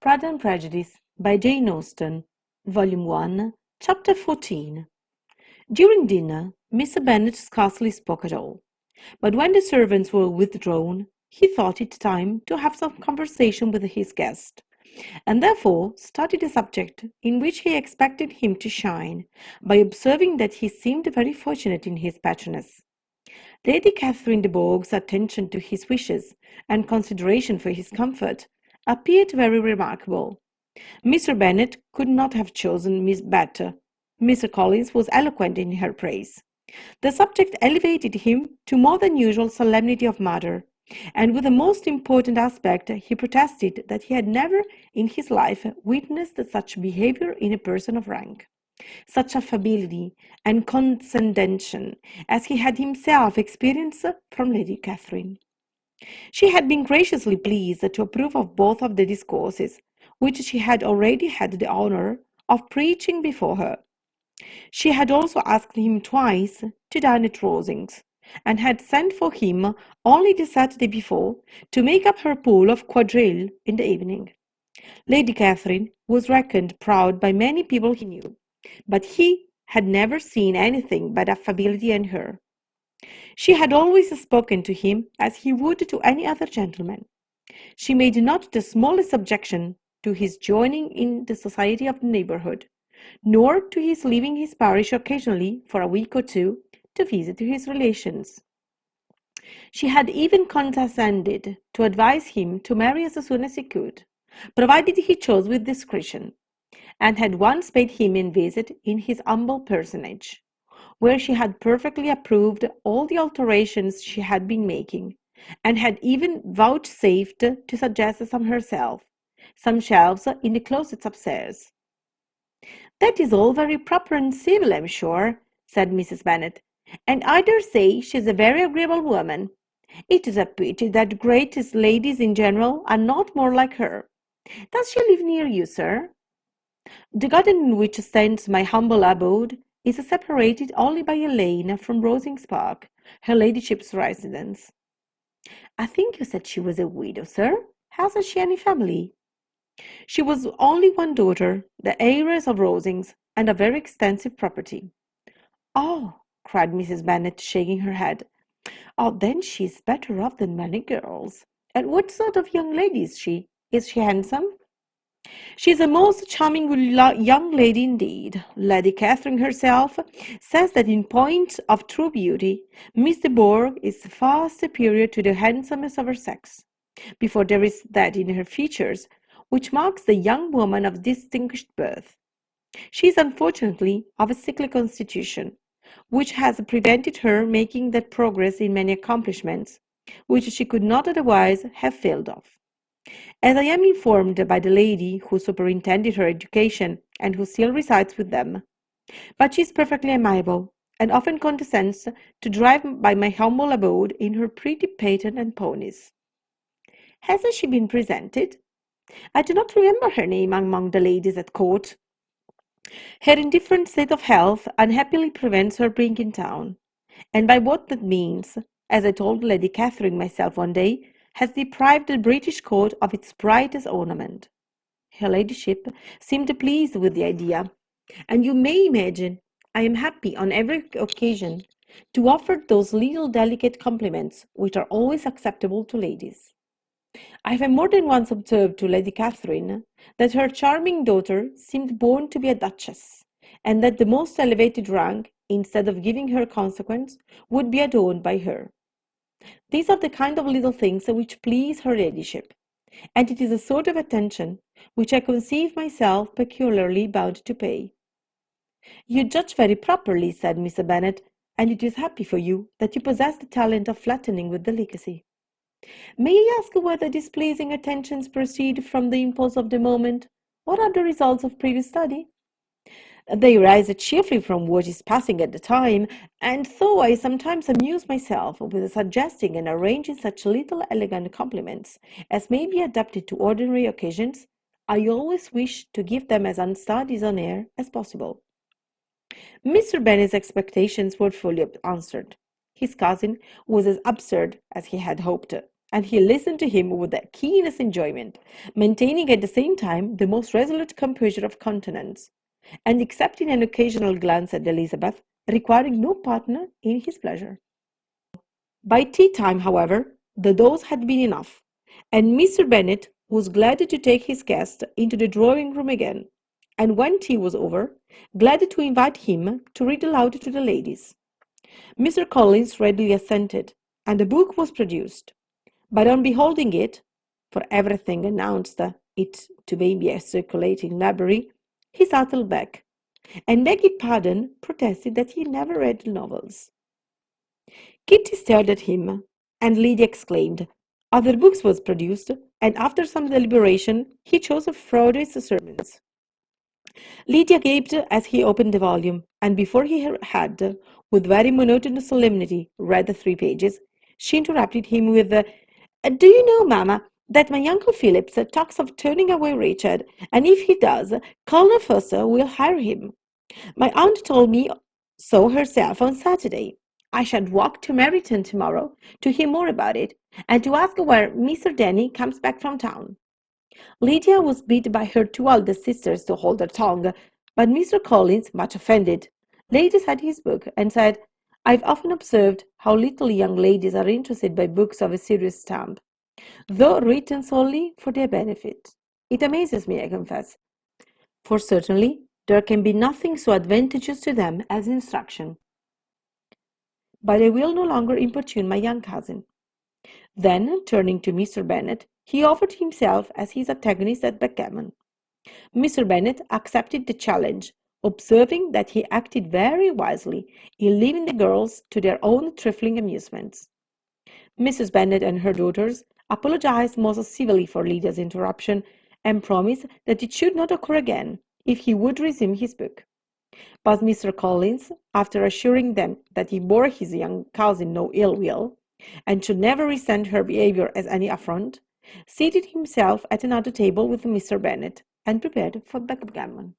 Pride and Prejudice by Jane Austen, Volume 1, Chapter 14. During dinner, Mr. Bennet scarcely spoke at all, but when the servants were withdrawn, he thought it time to have some conversation with his guest, and therefore started a subject in which he expected him to shine, by observing that he seemed very fortunate in his patroness. Lady Catherine de Bourgh's attention to his wishes and consideration for his comfort appeared very remarkable. Mr. Bennet could not have chosen Miss better. Mr. Collins was eloquent in her praise. The subject elevated him to more than usual solemnity of manner, and with the most important aspect he protested that he had never in his life witnessed such behaviour in a person of rank, such affability and condescension as he had himself experienced from Lady Catherine. She had been graciously pleased to approve of both of the discourses, which she had already had the honour of preaching before her. She had also asked him twice to dine at Rosings, and had sent for him only the Saturday before to make up her pool of quadrille in the evening. Lady Catherine was reckoned proud by many people he knew, but he had never seen anything but affability in her. She had always spoken to him as he would to any other gentleman. She made not the smallest objection to his joining in the society of the neighbourhood, nor to his leaving his parish occasionally for a week or two to visit his relations. She had even condescended to advise him to marry as soon as he could, provided he chose with discretion, and had once paid him a visit in his humble personage, where she had perfectly approved all the alterations she had been making, and had even vouchsafed to suggest some herself, some shelves in the closets upstairs. "That is all very proper and civil, I'm sure," said Mrs. Bennet, "and I dare say she is a very agreeable woman. It is a pity that great ladies in general are not more like her. Does she live near you, sir?" "The garden in which stands my humble abode is separated only by a lane from Rosings Park, her ladyship's residence." "I think you said she was a widow, sir. Hasn't she any family?" "She was only one daughter, the heiress of Rosings, and a very extensive property." "Oh," cried Mrs. Bennet, shaking her head. "Oh, then she is better off than many girls. And what sort of young lady is she? Is she handsome?" "She is a most charming young lady indeed. Lady Catherine herself says that in point of true beauty, Miss de Bourgh is far superior to the handsomest of her sex. Before there is that in her features which marks the young woman of distinguished birth. She is unfortunately of a sickly constitution, which has prevented her making that progress in many accomplishments which she could not otherwise have failed of. As I am informed by the lady who superintended her education and who still resides with them. But she is perfectly amiable, and often condescends to drive by my humble abode in her pretty phaeton and ponies." "Hasn't she been presented?" "I do not remember her name among the ladies at court. Her indifferent state of health unhappily prevents her being in town, and by what that means, as I told Lady Catherine myself one day, has deprived the British court of its brightest ornament." Her ladyship seemed pleased with the idea, and you may imagine I am happy on every occasion to offer those little delicate compliments which are always acceptable to ladies. I have more than once observed to Lady Catherine that her charming daughter seemed born to be a duchess, and that the most elevated rank, instead of giving her consequence, would be adorned by her. These are the kind of little things which please her ladyship, and it is a sort of attention which I conceive myself peculiarly bound to pay. "You judge very properly," said Mr. Bennet, "and it is happy for you that you possess the talent of flattering with delicacy. May I ask whether these pleasing attentions proceed from the impulse of the moment, or are the results of previous study?" "They arise chiefly from what is passing at the time, and though I sometimes amuse myself with suggesting and arranging such little elegant compliments as may be adapted to ordinary occasions, I always wish to give them as unstudied on air as possible." Mr. Bennet's expectations were fully answered. His cousin was as absurd as he had hoped, and he listened to him with the keenest enjoyment, maintaining at the same time the most resolute composure of countenance, and accepting an occasional glance at Elizabeth, requiring no partner in his pleasure. By tea time, however, the dose had been enough, and Mr. Bennet was glad to take his guest into the drawing room again, and when tea was over, glad to invite him to read aloud to the ladies. Mr. Collins readily assented, and the book was produced. But on beholding it, for everything announced it to be a circulating library, he settled back, and begging pardon, protested that he never read novels. Kitty stared at him, and Lydia exclaimed. Other books was produced, and after some deliberation, he chose Froude's sermons. Lydia gaped as he opened the volume, and before he had, with very monotonous solemnity, read the 3 pages, she interrupted him with, Do you know, mamma, that my uncle Phillips talks of turning away Richard, and if he does, Colonel Foster will hire him. My aunt told me so herself on Saturday. I shall walk to Meryton tomorrow to hear more about it, and to ask where Mr. Denny comes back from town. Lydia was bid by her 2 eldest sisters to hold their tongue, but Mr. Collins, much offended, laid aside his book and said, I've often observed how little young ladies are interested by books of a serious stamp, though written solely for their benefit. It amazes me, I confess, for certainly there can be nothing so advantageous to them as instruction. But I will no longer importune my young cousin. Then, turning to Mr. Bennet, he offered himself as his antagonist at backgammon. Mr. Bennet accepted the challenge, observing that he acted very wisely in leaving the girls to their own trifling amusements. Mrs. Bennet and her daughters apologized most civilly for Lydia's interruption, and promised that it should not occur again if he would resume his book. But Mr. Collins, after assuring them that he bore his young cousin no ill will, and should never resent her behaviour as any affront, seated himself at another table with Mr. Bennet, and prepared for backgammon.